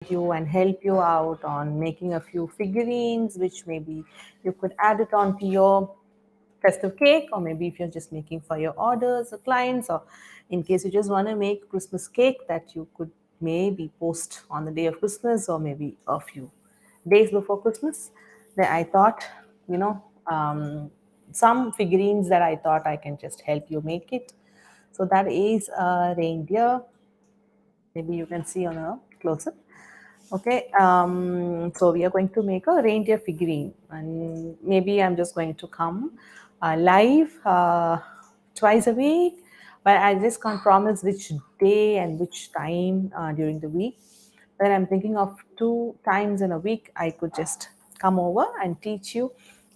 you and help you out on making a few figurines, which maybe you could add it onto your festive cake, or maybe if you're just making for your orders or clients, or in case you just want to make Christmas cake that you could maybe post on the day of Christmas or maybe a few days before Christmas. Then I thought, you know, some figurines that I thought I can just help you make it. So that is a reindeer. Maybe you can see on a close up. Okay, so we are going to make a reindeer figurine, and maybe I'm just going to come live twice a week, but I just can't promise which day and which time during the week. But I'm thinking of 2 times in a week I could just come over and teach you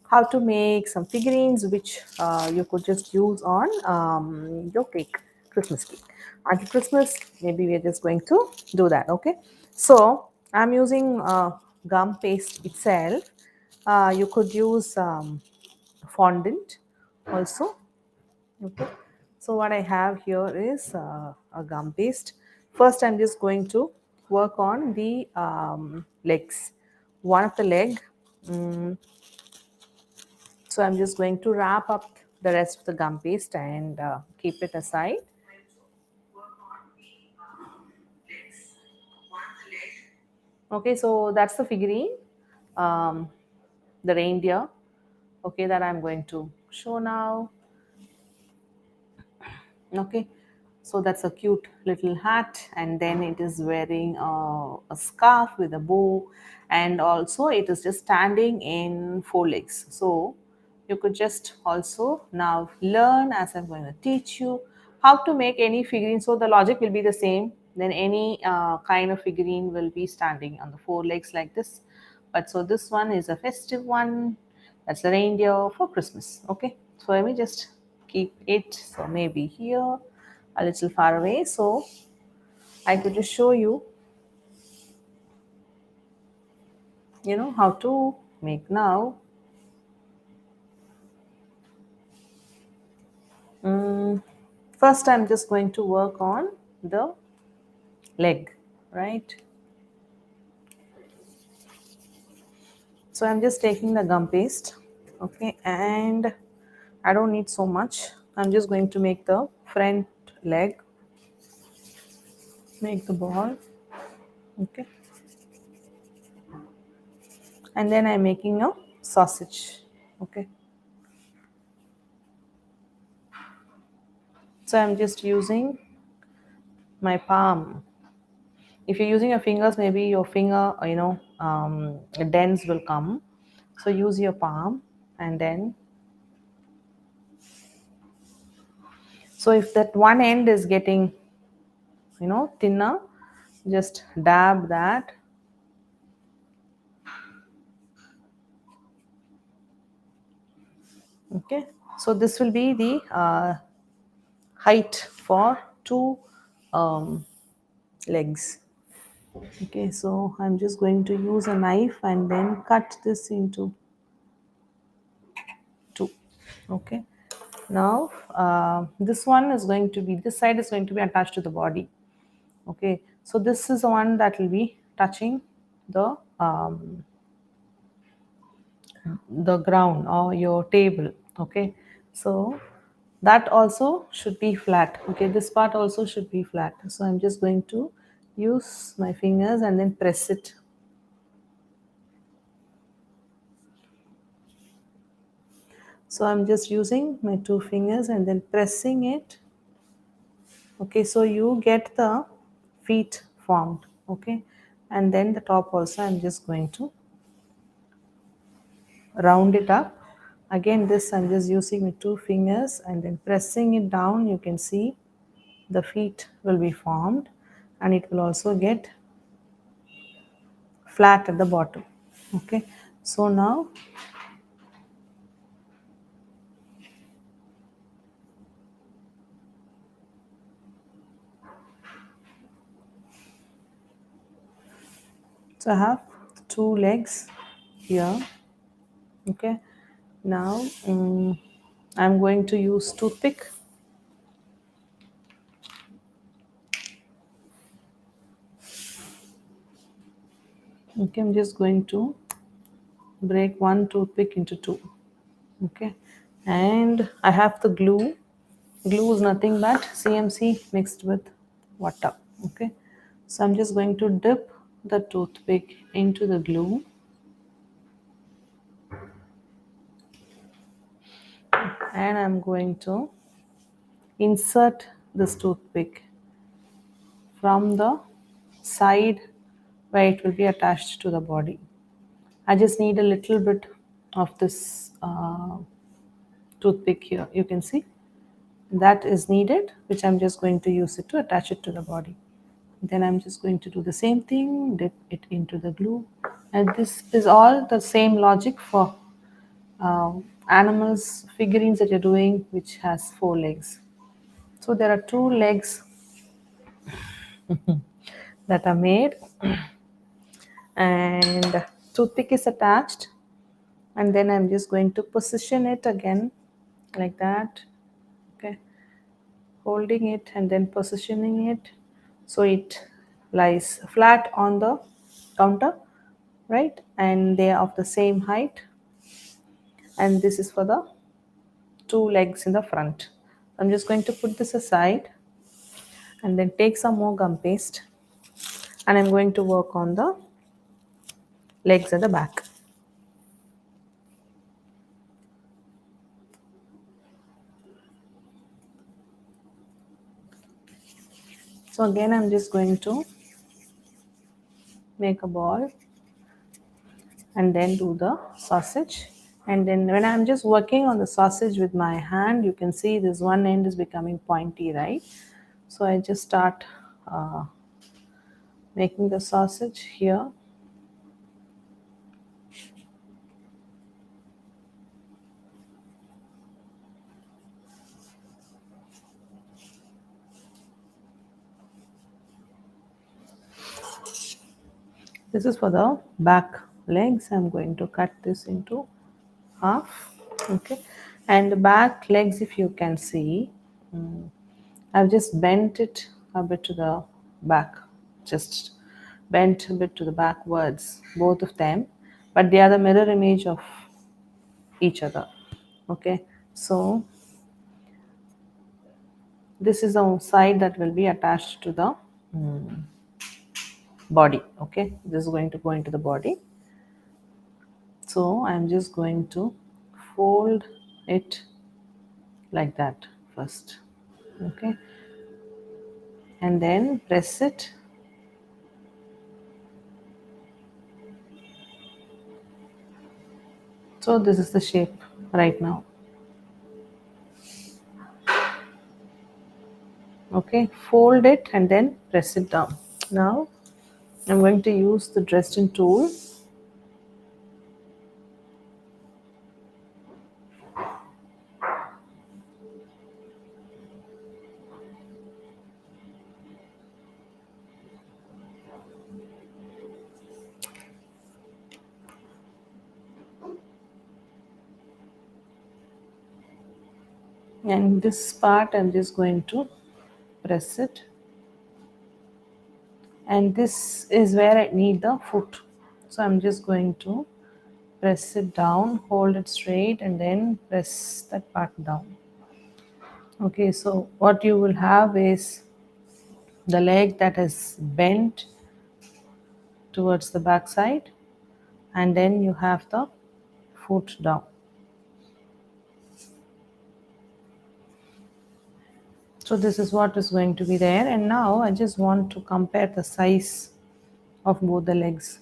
how to make some figurines which you could just use on your cake, Christmas cake. Until Christmas, maybe we're just going to do that. Okay, so I'm using gum paste itself. You could use fondant also. Okay, so what I have here is a gum paste. First, I'm just going to work on the legs. One of the leg. mm, so I'm just going to wrap up the rest of the gum paste and keep it aside. Okay, so that's the figurine, um, the reindeer. Okay, that I'm going to show now. Okay, so that's a cute little hat, and then it is wearing a scarf with a bow, and also it is just standing in four legs. So you could just also now learn as I'm going to teach you how to make any figurine. So the logic will be the same. Then any kind of figurine will be standing on the four legs like this. But so this one is a festive one. That's the reindeer for Christmas. Okay, so let me just keep it so maybe here a little far away so I could just show you, how to make now. Mm, First, I'm just going to work on the leg, right? So I'm just taking the gum paste, okay, and I don't need so much. I'm just going to make the front leg, make the ball, okay, and then I'm making a sausage, okay. So I'm just using my palm. If you're using your fingers, maybe your finger, dents will come. So use your palm, and then, so if that one end is getting, thinner, just dab that. Okay. So this will be the height for two um, legs. Okay. So I'm just going to use a knife and then cut this into two. Okay. Now this one is going to be, this side is going to be attached to the body. Okay, so this is the one that will be touching the ground or your table. Okay, so that also should be flat. Okay, this part also should be flat. So I'm just going to use my fingers and then press it. So I'm just using my two fingers and then pressing it. Okay, so you get the feet formed. Okay, and then the top also I'm just going to round it up. Again, this I'm just using with two fingers and then pressing it down. You can see the feet will be formed, and it will also get flat at the bottom. Okay, so now I have two legs here. Okay, now I'm going to use toothpick. Okay, I'm just going to break one toothpick into two. Okay, and I have the glue. Glue is nothing but CMC mixed with water. Okay, so I'm just going to dip the toothpick into the glue, and I'm going to insert this toothpick from the side where it will be attached to the body. I just need a little bit of this toothpick here. You can see that is needed, which I'm just going to use it to attach it to the body. Then I'm just going to do the same thing, dip it into the glue. And this is all the same logic for animals, figurines that you're doing, which has four legs. So there are two legs that are made, and toothpick is attached, and then I'm just going to position it again like that. Okay, holding it and then positioning it so it lies flat on the counter, right? And they are of the same height, and this is for the two legs in the front. I'm just going to put this aside and then take some more gum paste, and I'm going to work on the legs at the back. So again, I'm just going to make a ball and then do the sausage. And then when I'm just working on the sausage with my hand, you can see this one end is becoming pointy, right? So I just start uh, making the sausage here. This is for the back legs. I'm going to cut this into half. Okay, and the back legs, if you can see, I've just bent it a bit to the back, just bent a bit to the backwards, both of them, but they are the mirror image of each other. Okay, so this is the side that will be attached to the body. Okay, this is going to go into the body. So I'm just going to fold it like that first. Okay, and then press it. So this is the shape right now. Okay, fold it and then press it down. Now I'm going to use the Dresden tool, and this part I'm just going to press it, and this is where I need the foot. So I'm just going to press it down, hold it straight, and then press that part down. Okay, so what you will have is the leg that is bent towards the back side, and then you have the foot down. So this is what is going to be there, and now I just want to compare the size of both the legs.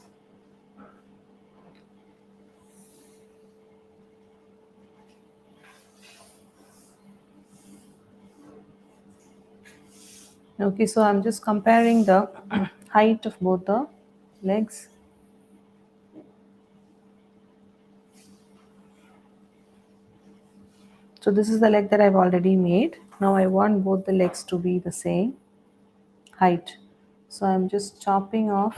Okay, so I'm just comparing the height of both the legs. So this is the leg that I've already made. Now I want both the legs to be the same height. So I'm just chopping off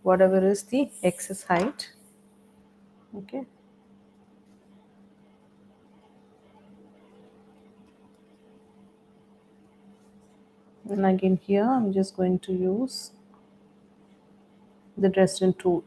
whatever is the excess height. Okay. And again here I'm just going to use the Dresden tool.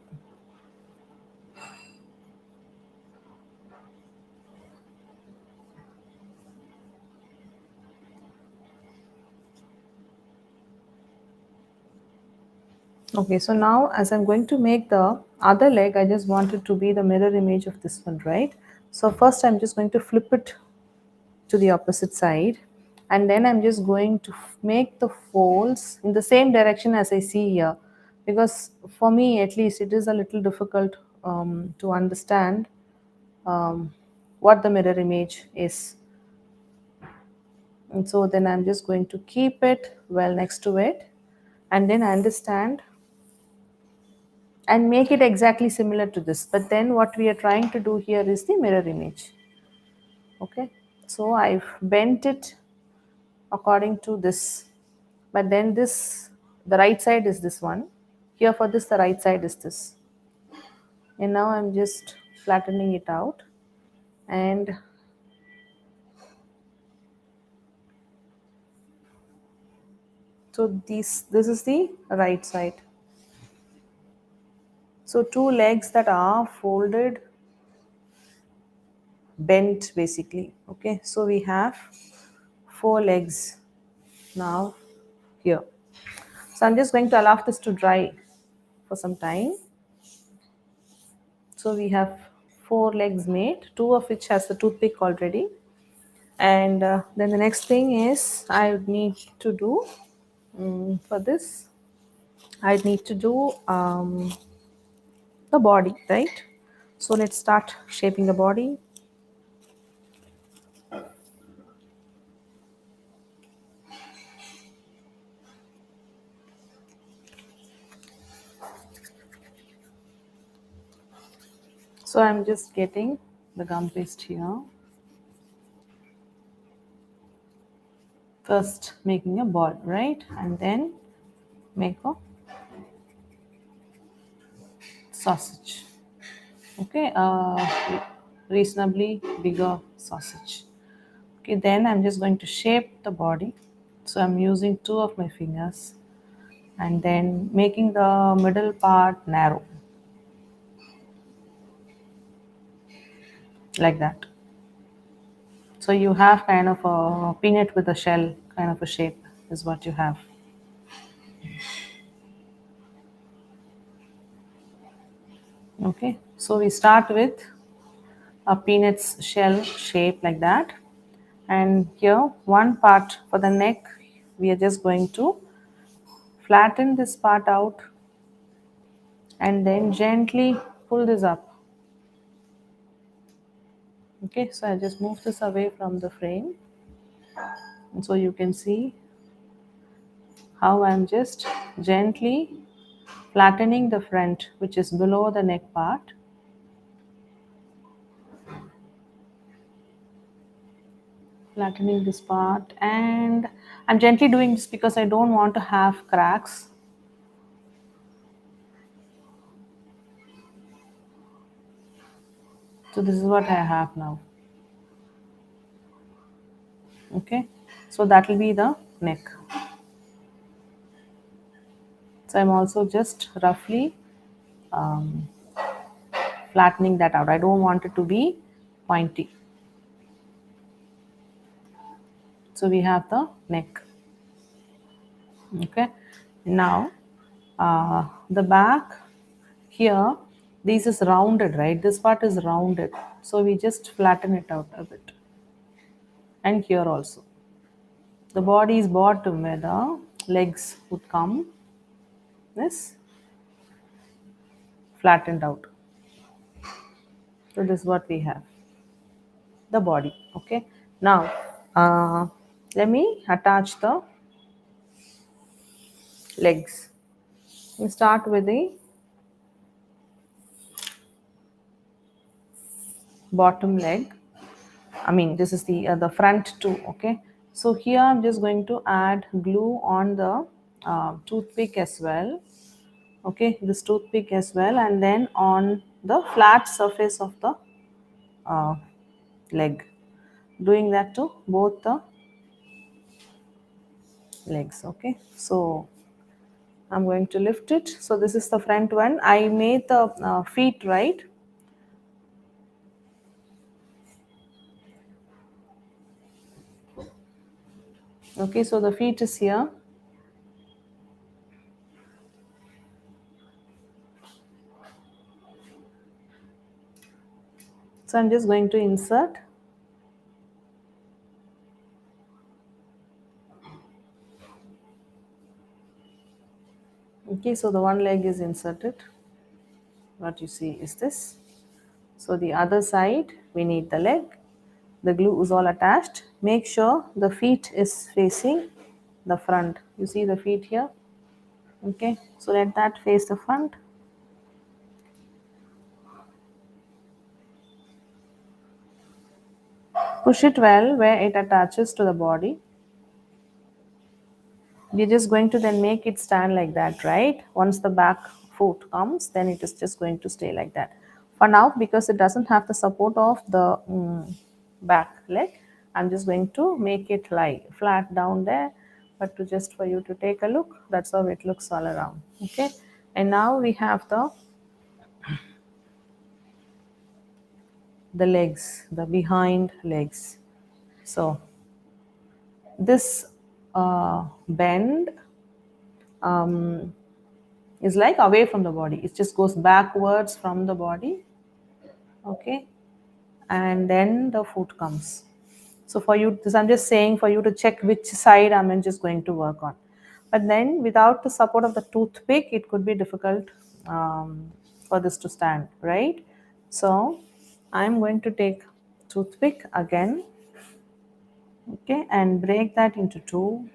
Okay, so now as I'm going to make the other leg, I just want it to be the mirror image of this one, right? So first I'm just going to flip it to the opposite side, and then I'm just going to make the folds in the same direction as I see here, because for me at least it is a little difficult to understand um, what the mirror image is. And so then I'm just going to keep it well next to it, and then understand and make it exactly similar to this. But then what we are trying to do here is the mirror image. Okay, so I've bent it according to this, but then this, the right side is this one. Here for this, the right side is this. And now I'm just flattening it out, and so this is the right side. So two legs that are folded, bent basically. Okay, so we have four legs now here. So I'm just going to allow this to dry for some time. So we have four legs made, two of which has the toothpick already. And then the next thing is I would need to do for this, I need to do the body, right? So let's start shaping the body. So I'm just getting the gum paste here. First making a ball, right? And then make a sausage. Okay, reasonably bigger sausage. Okay, then I'm just going to shape the body. So I'm using two of my fingers and then making the middle part narrow, like that. So you have kind of a peanut with a shell kind of a shape is what you have. Okay, so we start with a peanut's shell shape like that. And here, one part for the neck, we are just going to flatten this part out and then gently pull this up. Okay, so I just move this away from the frame, and so you can see how I'm just gently flattening the front, which is below the neck part. Flattening this part, and I'm gently doing this because I don't want to have cracks. So this is what I have now. Okay, so that will be the neck. So I'm also just roughly um, flattening that out. I don't want it to be pointy. So we have the neck. Okay, now the back here, this is rounded, right? This part is rounded, so we just flatten it out a bit. And here also, the body is bottom where the legs would come, this flattened out. So this is what we have, the body. Okay, now let me attach the legs. We start with the bottom leg. I mean, this is the front too. Okay, so here I'm just going to add glue on the toothpick as well. Okay, this toothpick as well, and then on the flat surface of the uh, leg, doing that to both the legs. Okay, so I'm going to lift it. So this is the front one. I made the feet, right? Okay, so the feet is here. So I'm just going to insert. Okay, so the one leg is inserted. What you see is this. So the other side, we need the leg. The glue is all attached. Make sure the feet is facing the front. You see the feet here? Okay, so let that face the front. Push it well where it attaches to the body. We're just going to then make it stand like that, right? Once the back foot comes, then it is just going to stay like that. For now, because it doesn't have the support of the back leg, I'm just going to make it lie flat down there. But to just for you to take a look, that's how it looks all around. Okay, and now we have the legs, the behind legs. So this bend is like away from the body. It just goes backwards from the body. Okay, and then the foot comes. So for you, this I'm just saying for you to check which side I'm just going to work on. But then without the support of the toothpick, it could be difficult for this to stand, right? So I'm going to take toothpick again, okay, and break that into two.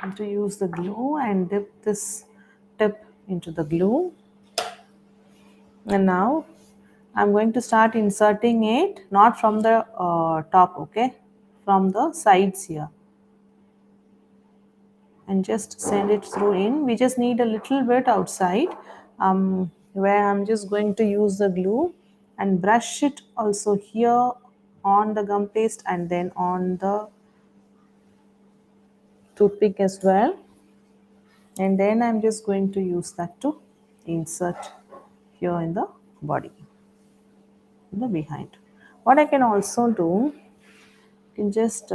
And to use the glue and dip this tip into the glue. And now I'm going to start inserting it not from the top, okay, from the sides here, and just send it through in. We just need a little bit outside where I'm just going to use the glue and brush it also here on the gum paste and then on the toothpick as well. And then I'm just going to use that to insert here in the body, in the behind. What I can also do, you can just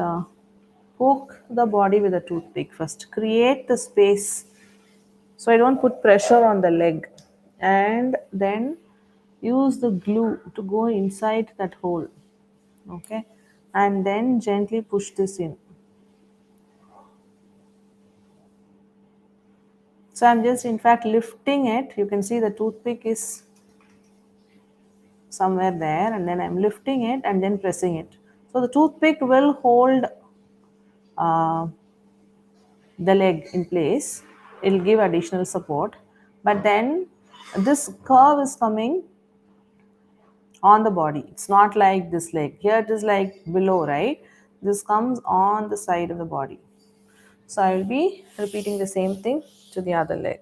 poke the body with a toothpick first. Create the space so I don't put pressure on the leg. And then use the glue to go inside that hole. Okay. And then gently push this in. So I'm just in fact lifting it. You can see the toothpick is somewhere there, and then I'm lifting it and then pressing it. So the toothpick will hold uh, the leg in place. It'll give additional support, but then this curve is coming on the body. It's not like this leg here, it is like below, right? This comes on the side of the body. So I'll be repeating the same thing to the other leg.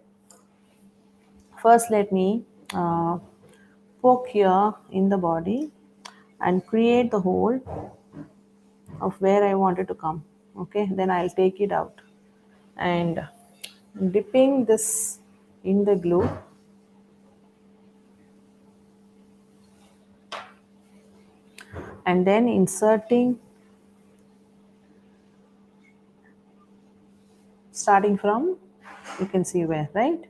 First let me poke here in the body and create the hole of where I want it to come. Okay, then I'll take it out and dipping this in the glue and then inserting starting from, you can see where, right?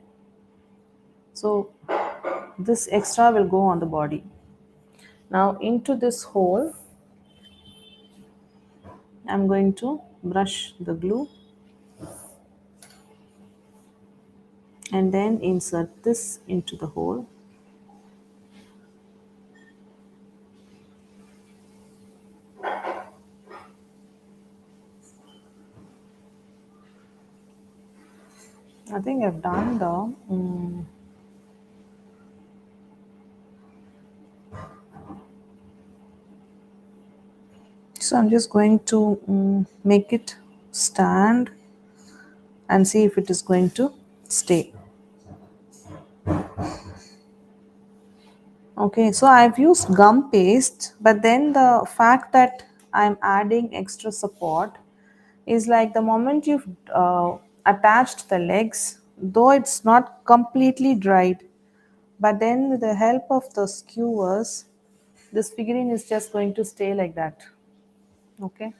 So this extra will go on the body. Now into this hole I'm going to brush the glue and then insert this into the hole. I think I've done the so I'm just going to make it stand and see if it is going to stay. Okay, so I've used gum paste, but then the fact that I'm adding extra support, is like the moment you've attached the legs, though it's not completely dried, but then with the help of the skewers, this figurine is just going to stay like that. Okay.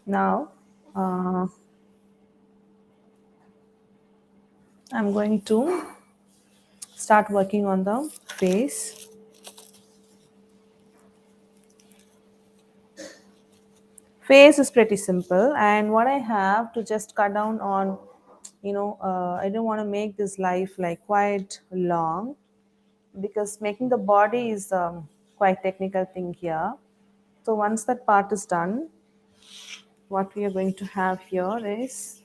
Now, uh, I'm going to start working on the face. Face is pretty simple, and what I have to just cut down on, I don't want to make this life like quite long, because making the body is quite technical thing here. So once that part is done, what we are going to have here is,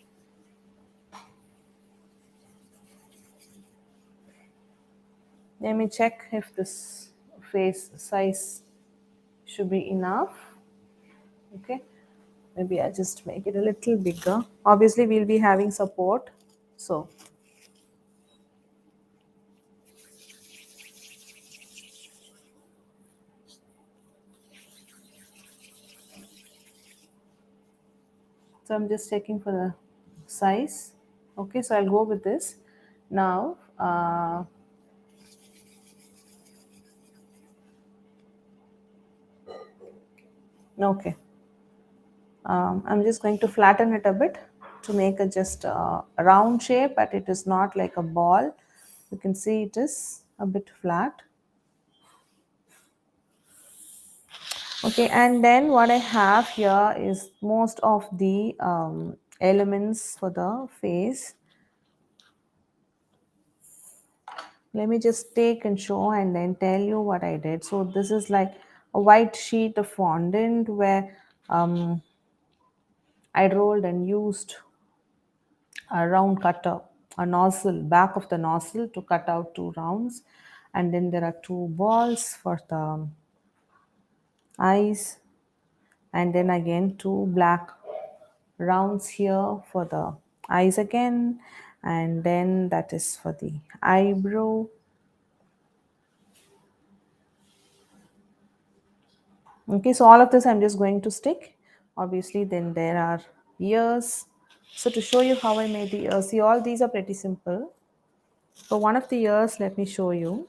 let me check if this face size should be enough. Okay, maybe I just make it a little bigger. Obviously we'll be having support, so I'm just checking for the size. Okay, so I'll go with this now. Okay, I'm just going to flatten it a bit to make a just a round shape, but it is not like a ball. You can see it is a bit flat. Okay, and then what I have here is most of the elements for the face. Let me just take and show and then tell you what I did. So this is like a white sheet of fondant where I rolled and used a round cutter, a nozzle, back of the nozzle to cut out two rounds. And then there are two balls for the eyes, and then again two black rounds here for the eyes again, and then that is for the eyebrow. Okay, so all of this I'm just going to stick. Obviously, then there are ears. So to show you how I made the ears, see, all these are pretty simple. So one of the ears, let me show you.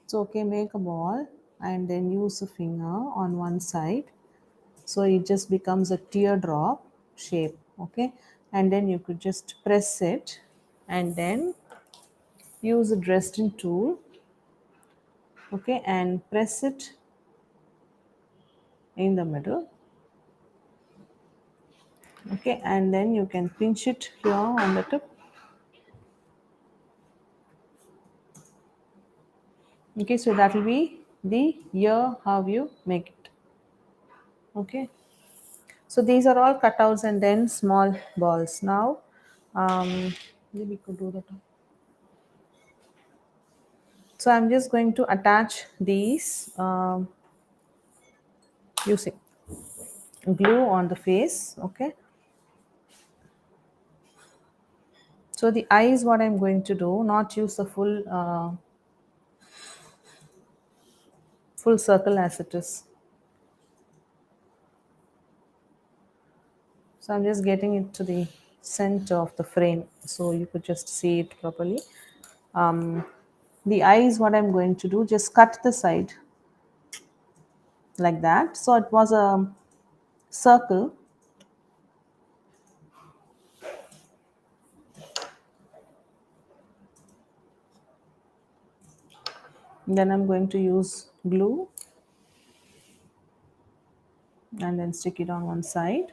So okay, make a ball and then use a finger on one side. So it just becomes a teardrop shape. Okay, and then you could just press it and then use a Dresden tool. Okay, and press it in the middle. Okay, and then you can pinch it here on the tip. Okay, so that will be the ear how you make it. Okay, so these are all cutouts and then small balls. Now maybe we could do that. So I'm just going to attach these using glue on the face. Okay, so the eyes, what I'm going to do, not use the full circle as it is. So I'm just getting it to the center of the frame so you could just see it properly. um, the eyes, what I'm going to do, just cut the side like that, so it was a circle. Then I'm going to use glue and then stick it on one side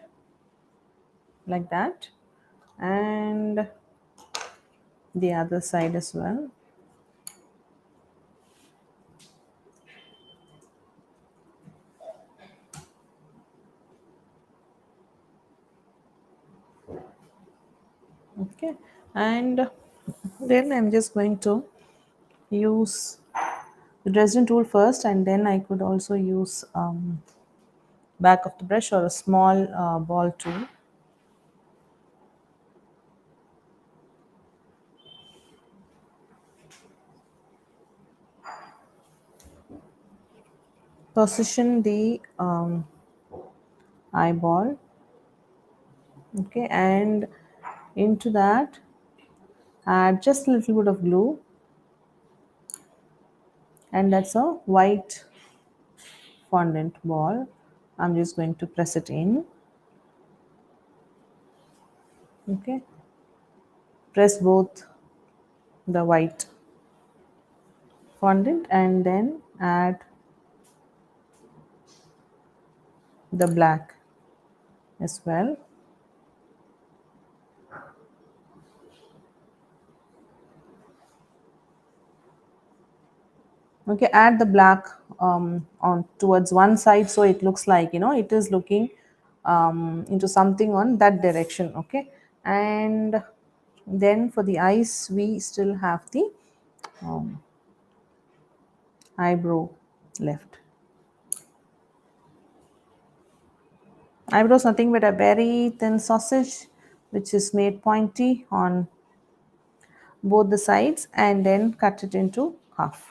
like that, and the other side as well. Okay, and then I'm just going to use the Dresden tool first, and then I could also use back of the brush or a small ball tool. position the eyeball. Okay, and into that add just a little bit of glue, and that's a white fondant ball. I'm just going to press it in. Okay, press both the white fondant and then add the black as well. Okay, add the black on towards one side, so it looks like, it is looking into something on that direction. Okay, and then for the eyes we still have the eyebrow left. Eyebrow is nothing but a very thin sausage which is made pointy on both the sides and then cut it into half.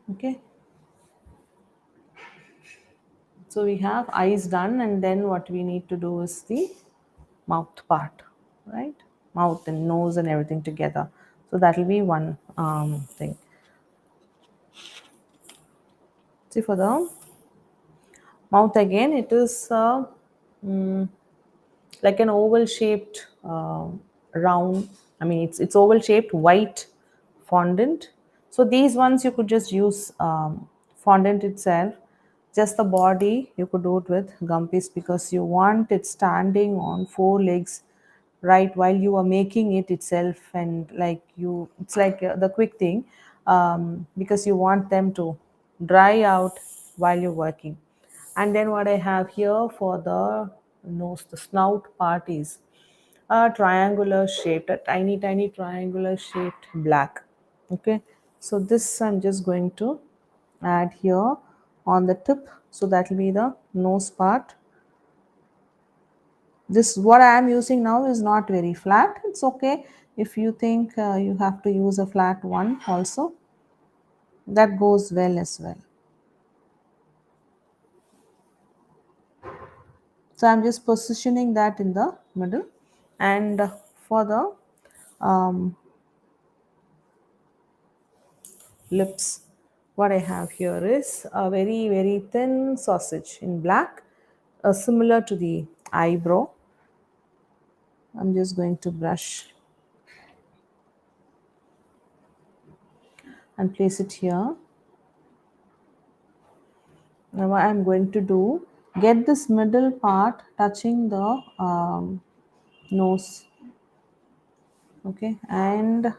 Okay, so we have eyes done, and then what we need to do is the mouth part, right? Mouth and nose and everything together. So that will be one thing. See, for the mouth again, it is like an oval shaped round. I mean, it's oval shaped white fondant. So these ones you could just use fondant itself. Just the body you could do it with gum paste, because you want it standing on four legs right while you are making it itself, and like you, it's like the quick thing, because you want them to dry out while you're working. And then what I have here for the nose, the snout part, is a triangular shaped, a tiny, tiny triangular shaped black. Okay, so this I'm just going to add here on the tip. So that will be the nose part. This what I am using now is not very flat. It's okay if you think you have to use a flat one also. That goes well as well. So I'm just positioning that in the middle. And for the um, lips, what I have here is a very, very thin sausage in black, similar to the eyebrow. I'm just going to brush and place it here. Now what I'm going to do, get this middle part touching the nose. Okay, and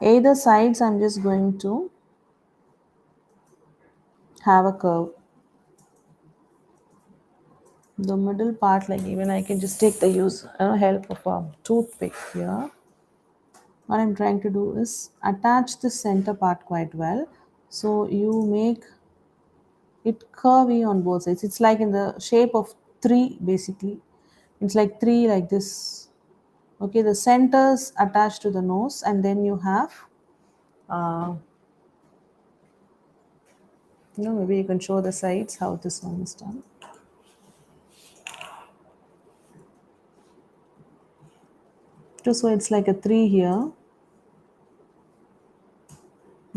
either sides I'm just going to have a curve. The middle part, like even I can just take the help of a toothpick here. What I'm trying to do is attach the center part quite well, so you make it curvy on both sides. It's like in the shape of three basically. It's like three like this. Okay, the centers attached to the nose, and then you have uh, maybe you can show the sides how this one is done. So it's like a three here.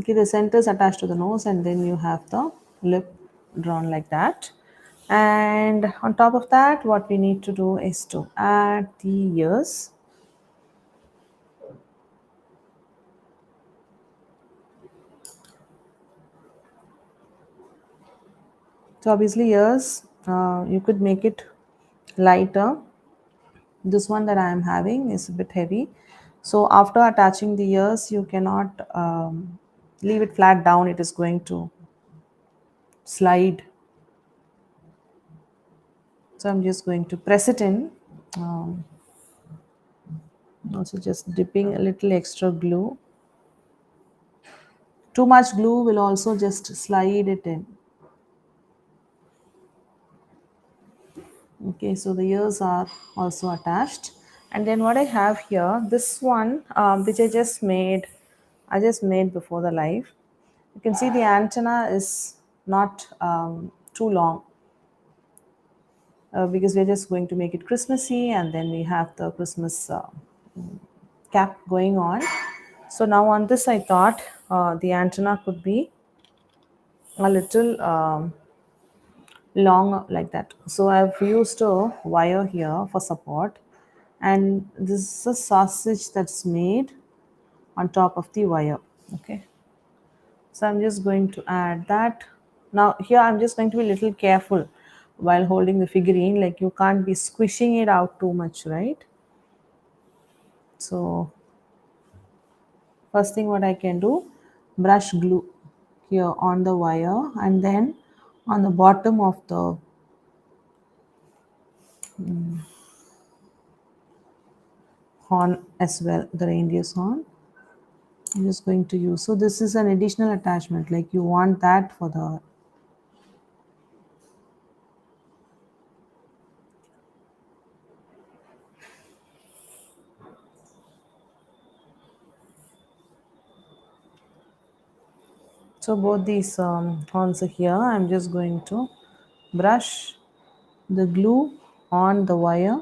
Okay, the center is attached to the nose, and then you have the lip drawn like that. And on top of that, what we need to do is to add the ears. So obviously ears, you could make it lighter. This one that I am having is a bit heavy. So after attaching the ears, you cannot leave it flat down. It is going to slide. So I'm just going to press it in. Um, Also just dipping a little extra glue. Too much glue will also just slide it in. Okay, so the ears are also attached. And then what I have here, this one, which I just made before the live. You can see the antenna is not too long, because we're just going to make it Christmassy, and then we have the Christmas cap going on. So now on this, I thought the antenna could be a little long like that. So I've used a wire here for support, and this is a sausage that's made on top of the wire. Okay, so I'm just going to add that. Now here I'm just going to be a little careful while holding the figurine, like you can't be squishing it out too much, right? So first thing what I can do, brush glue here on the wire, and then on the bottom of the horn as well, the reindeer's horn. I'm just going to use. So this is an additional attachment, like you want that for the. So both these horns are here. I'm just going to brush the glue on the wire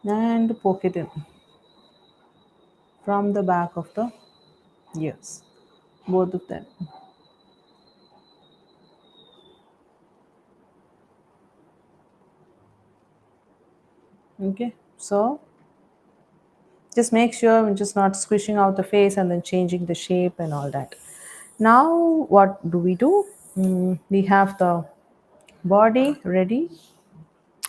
and poke it in from the back of the ears, both of them. Okay, so just make sure I'm just not squishing out the face and then changing the shape and all that. Now what do we do? We have the body ready,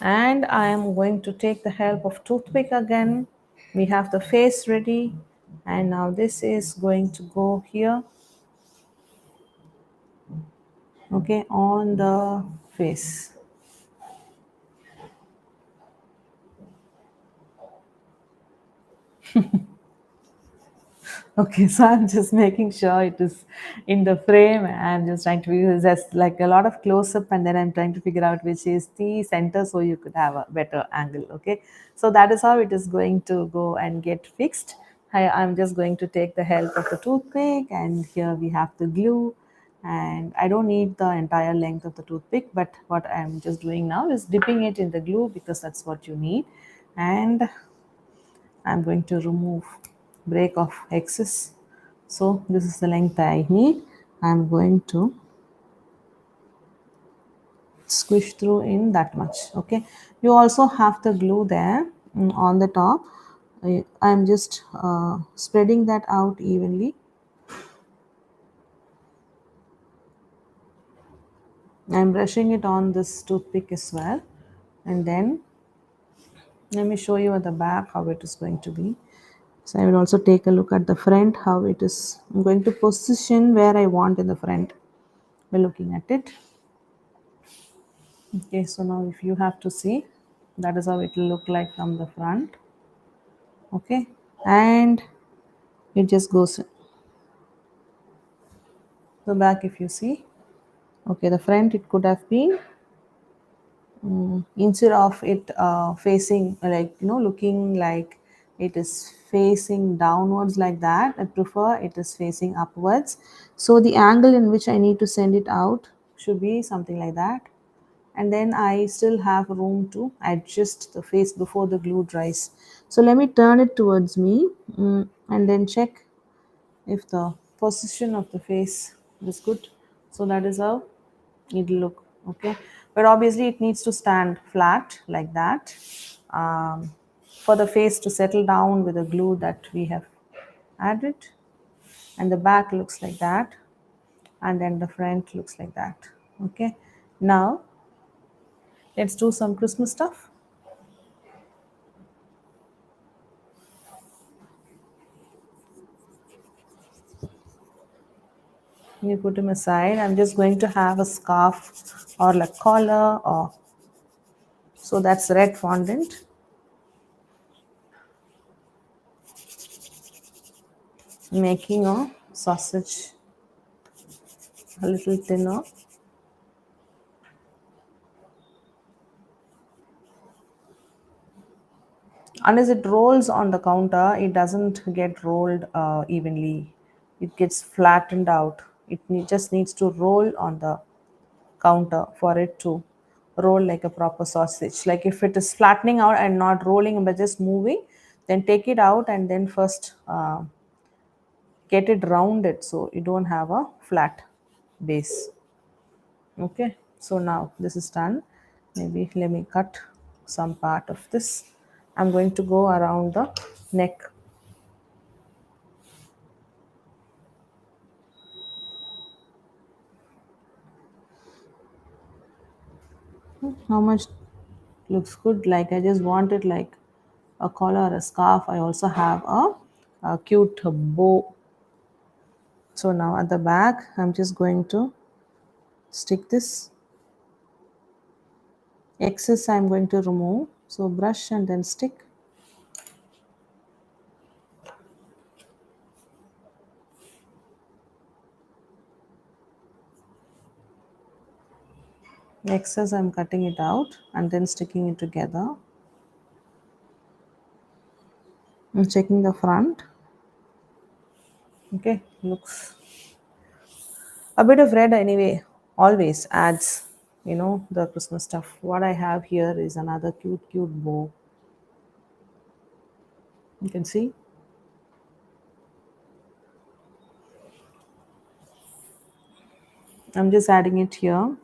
and I am going to take the help of toothpick again. We have the face ready, and now this is going to go here, okay, on the face. Okay, so I'm just making sure it is in the frame. I'm just trying to use as like a lot of close up, and then I'm trying to figure out which is the center so you could have a better angle. Okay, so that is how it is going to go and get fixed. I'm just going to take the help of the toothpick, and here we have the glue. And I don't need the entire length of the toothpick, but what I'm just doing now is dipping it in the glue because that's what you need. And I'm going to remove break off excess. So this is the length I need. I'm going to squish through in that much. Okay, you also have the glue there, on the top. I'm just spreading that out evenly. I'm brushing it on this toothpick as well, and then let me show you at the back how it is going to be. So I will also take a look at the front, how it is. I'm going to position where I want in the front by looking at it. Okay, so now if you have to see, that is how it will look like from the front. Okay, and it just goes the back if you see. Okay, the front it could have been, instead of it facing, like looking like it is facing downwards like that, I prefer it is facing upwards. So the angle in which I need to send it out should be something like that, and then I still have room to adjust the face before the glue dries. So let me turn it towards me, and then check if the position of the face is good. So that is how it'll look. Okay, but obviously it needs to stand flat like that, um, for the face to settle down with the glue that we have added. And the back looks like that, and then the front looks like that. Okay, now let's do some Christmas stuff. You put them aside. I'm just going to have a scarf or like collar, or so that's red fondant. Making a sausage a little thinner. Unless it rolls on the counter, it doesn't get rolled evenly. It gets flattened out. Just needs to roll on the counter for it to roll like a proper sausage. Like if it is flattening out and not rolling but just moving, then take it out and then first get it rounded so you don't have a flat base. Okay, so now this is done. Maybe let me cut some part of this. I'm going to go around the neck. How much looks good? Like I just wanted like a collar or a scarf. I also have a cute bow. So now at the back, I'm just going to stick this excess. I'm going to remove. So brush and then stick. Excess, I'm cutting it out and then sticking it together. I'm checking the front. Okay, looks a bit of red anyway. Always adds, the Christmas stuff. What I have here is another cute bow. You can see. I'm just adding it here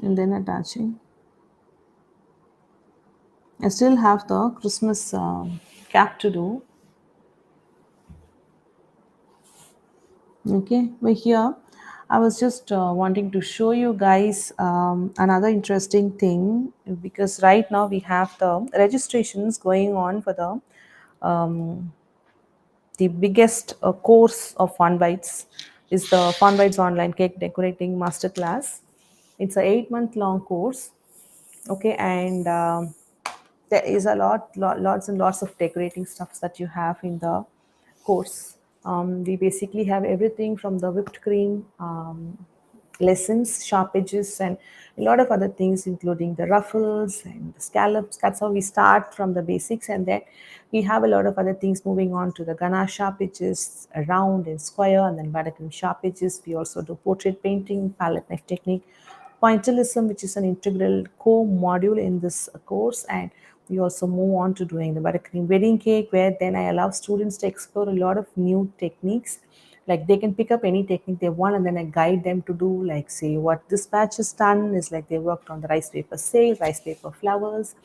and then attaching. I still have the Christmas cap to do. Okay, but here I was just wanting to show you guys another interesting thing because right now we have the registrations going on for the biggest course of Fun Bites is the Fun Bites online cake decorating masterclass. It's a 8 month long course. Okay, and there is lots and lots of decorating stuffs that you have in the course. We basically have everything from the whipped cream lessons, sharp edges, and a lot of other things, including the ruffles and the scallops. That's how we start from the basics, and then we have a lot of other things moving on to the ganache sharp edges, round and square, and then buttercream sharp edges. We also do portrait painting, palette knife technique, Pointillism, which is an integral core module in this course, and we also move on to doing the buttercream wedding cake, where then I allow students to explore a lot of new techniques. Like they can pick up any technique they want, and then I guide them to do, like, say, what this batch has done is like they worked on the rice paper sail, rice paper flowers,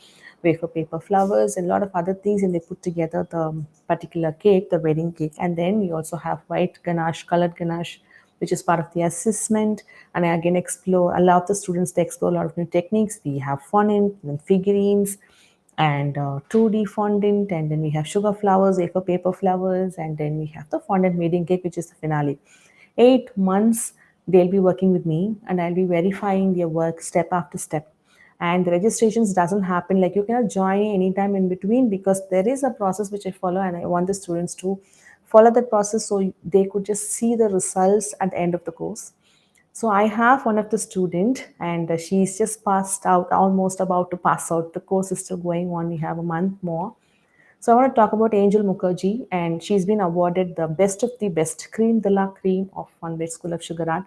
wafer paper flowers, and a lot of other things, and they put together the particular cake, the wedding cake. And then we also have white ganache, colored ganache, which is part of the assessment. And I again allow the students to explore a lot of new techniques. We have fondant and figurines and 2D fondant, and then we have sugar flowers, wafer paper flowers, and then we have the fondant wedding cake, which is the finale. 8 months they'll be working with me, and I'll be verifying their work step after step. And the registrations doesn't happen like you cannot join anytime in between, because there is a process which I follow, and I want the students to follow that process so they could just see the results at the end of the course. So I have one of the student, and she's just passed out, almost about to pass out. The course is still going on. We have a month more. So I want to talk about Angel Mukherjee, and she's been awarded the best of the best cream de la cream of One Way School of Sugar Art.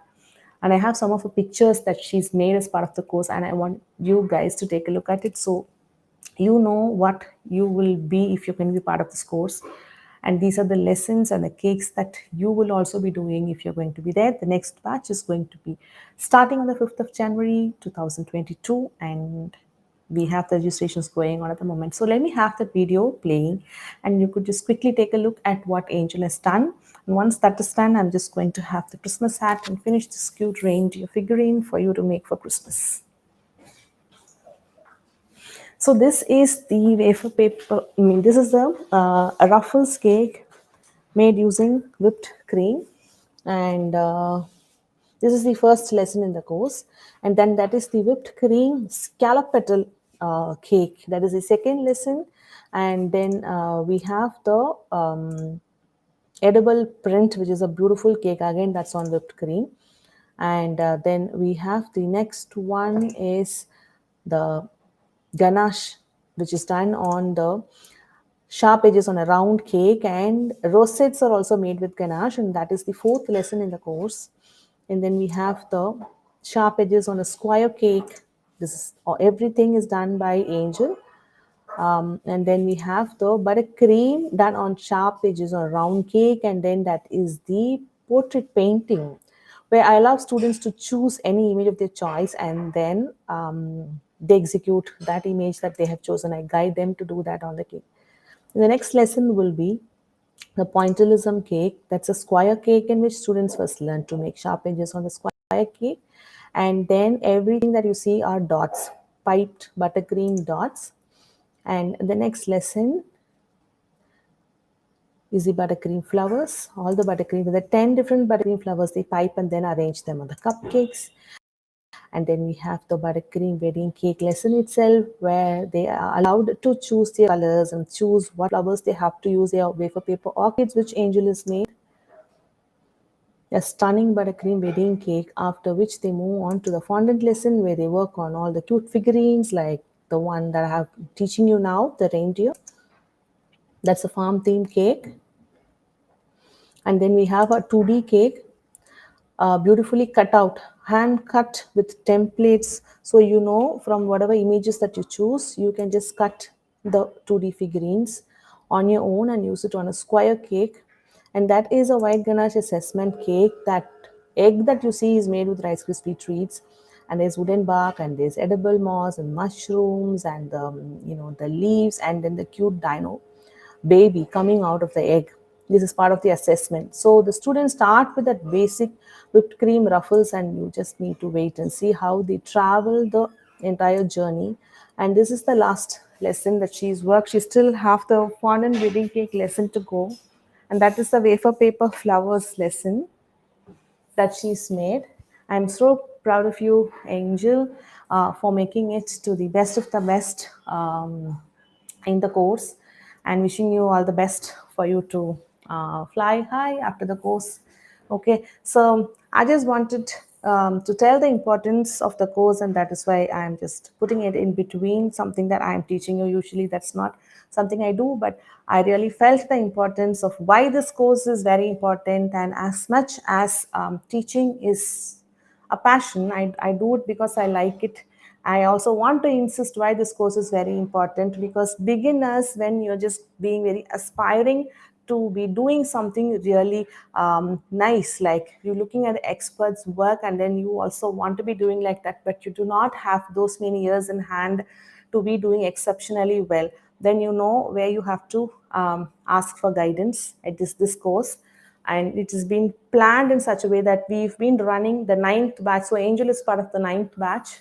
And I have some of the pictures that she's made as part of the course, and I want you guys to take a look at it so you know what you will be if you can be part of this course. And these are the lessons and the cakes that you will also be doing if you're going to be there. The next batch is going to be starting on the 5th of January 2022, and we have the registrations going on at the moment. So let me have the video playing, and you could just quickly take a look at what Angel has done. And once that is done, I'm just going to have the Christmas hat and finish this cute reindeer figurine for you to make for Christmas. So this is the wafer paper. I mean, this is the Ruffles cake made using whipped cream, and this is the first lesson in the course. And then that is the whipped cream scallop petal cake. That is the second lesson. And then we have the edible print, which is a beautiful cake. Again, that's on whipped cream. And then we have the next one is the ganache, which is done on the sharp edges on a round cake, and rosettes are also made with ganache, and that is the fourth lesson in the course. And then we have the sharp edges on a square cake. This is everything is done by Angel. And then we have the buttercream done on sharp edges on round cake, and then that is the portrait painting, where I allow students to choose any image of their choice, and then they execute that image that they have chosen. I guide them to do that on the cake. The next lesson will be the Pointillism Cake. That's a square cake in which students first learn to make sharp edges on the square cake. And then everything that you see are dots, piped buttercream dots. And the next lesson is the buttercream flowers. All the buttercream, the 10 different buttercream flowers, they pipe and then arrange them on the cupcakes. And then we have the buttercream wedding cake lesson itself, where they are allowed to choose their colors and choose what flowers they have to use. Their wafer paper orchids, which Angel has made. A stunning buttercream wedding cake, after which they move on to the fondant lesson, where they work on all the cute figurines like the one that I have teaching you now, the reindeer. That's a farm themed cake. And then we have a 2D cake, beautifully cut out, hand cut with templates. So, you know, from whatever images that you choose, you can just cut the 2D figurines on your own and use it on a square cake. And that is a white ganache assessment cake. That egg that you see is made with Rice Krispie treats, and there's wooden bark, and there's edible moss and mushrooms, and the leaves, and then the cute dino baby coming out of the egg. This is part of the assessment. So the students start with that basic whipped cream ruffles, and you just need to wait and see how they travel the entire journey. And this is the last lesson that she's worked. She still have the fondant wedding cake lesson to go, and that is the wafer paper flowers lesson that she's made. I'm so proud of you, Angel, for making it to the best of the best in the course, and wishing you all the best for you to fly high after the course. Okay, so I just wanted to tell the importance of the course, and that is why I'm just putting it in between something that I'm teaching you. Usually, that's not something I do, but I really felt the importance of why this course is very important. And as much as teaching is a passion, I do it because I like it. I also want to insist why this course is very important, because beginners, when you're just being very aspiring to be doing something really nice, like you're looking at experts work and then you also want to be doing like that, but you do not have those many years in hand to be doing exceptionally well, then you know where you have to ask for guidance at this course. And it has been planned in such a way that we've been running the ninth batch. So Angel is part of the ninth batch,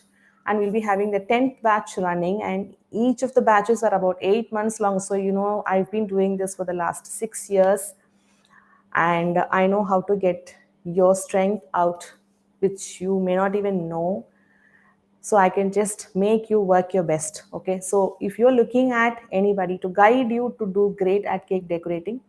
and we'll be having the 10th batch running, and each of the batches are about 8 months long. So you know, I've been doing this for the last 6 years, and I know how to get your strength out, which you may not even know. So I can just make you work your best. Okay, so if you're looking at anybody to guide you to do great at cake decorating,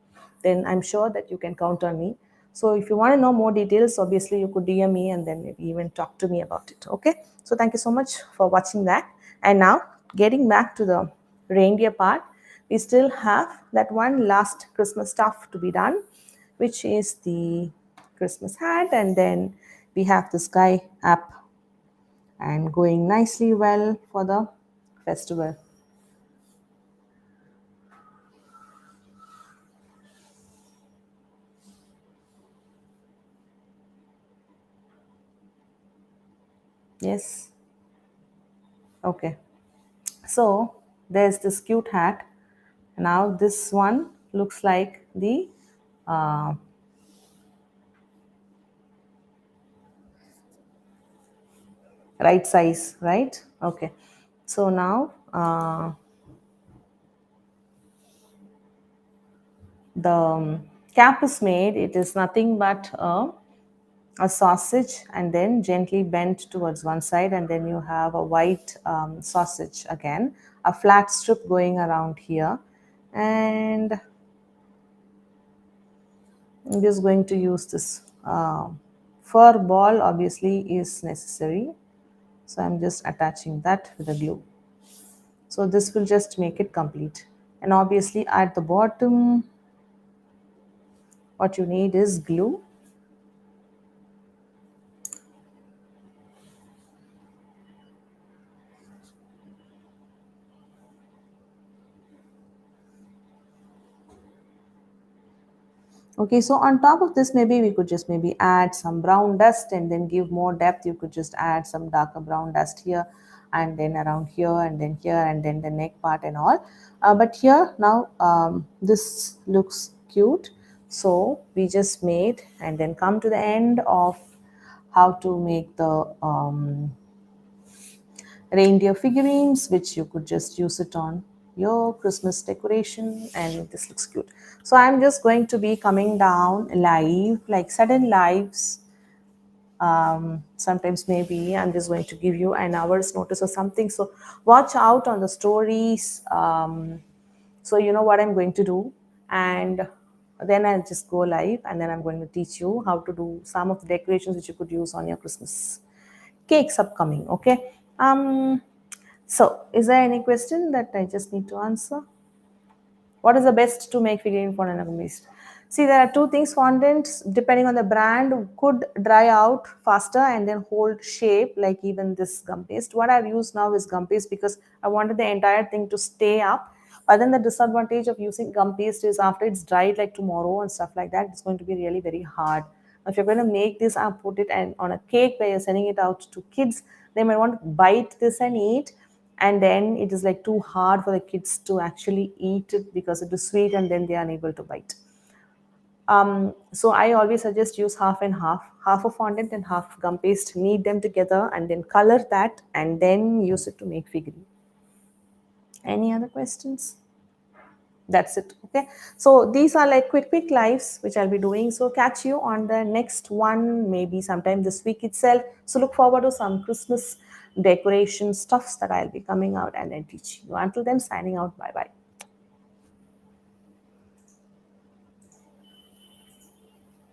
then I'm sure that you can count on me. So if you want to know more details, obviously you could DM me and then maybe even talk to me about it. Okay, so thank you so much for watching that. And now, getting back to the reindeer part, we still have that one last Christmas stuff to be done, which is the Christmas hat. And then we have the sky app, and going nicely well for the festival. Yes. Okay. So there's this cute hat. Now this one looks like the uh, right size, right? Okay. So now the cap is made. It is nothing but a sausage, and then gently bent towards one side, and then you have a white sausage again, a flat strip going around here, And I'm just going to use this fur ball, obviously, is necessary. So I'm just attaching that with the glue. So this will just make it complete. And obviously, at the bottom, what you need is glue. Okay, so on top of this, maybe we could just maybe add some brown dust and then give more depth. You could just add some darker brown dust here and then around here and then the neck part and all. But here now, this looks cute. So we just made and then come to the end of how to make the reindeer figurines, which you could just use it on your Christmas decoration, and this looks cute. So I'm just going to be coming down live, like sudden lives. Sometimes maybe I'm just going to give you an hour's notice or something. So watch out on the stories. So you know what I'm going to do, and then I'll just go live, and then I'm going to teach you how to do some of the decorations which you could use on your Christmas cakes upcoming. Okay. So, is there any question that I just need to answer? What is the best to make figurine fondant and paste? See, there are two things. Fondants, depending on the brand, could dry out faster and then hold shape, like even this gum paste. What I've used now is gum paste because I wanted the entire thing to stay up. But then the disadvantage of using gum paste is after it's dried, like tomorrow and stuff like that, it's going to be really very hard. If you're going to make this and put it and on a cake where you're sending it out to kids, they might want to bite this and eat, and then it is like too hard for the kids to actually eat it because it is sweet and then they are unable to bite. So I always suggest use half and half of fondant and half gum paste, knead them together and then color that and then use it to make figurine. Any other questions? That's it. Okay, so these are like quick lives which I'll be doing. So catch you on the next one, maybe sometime this week itself. So look forward to some Christmas decoration stuffs that I'll be coming out and then teaching you. Until then, signing out. Bye bye.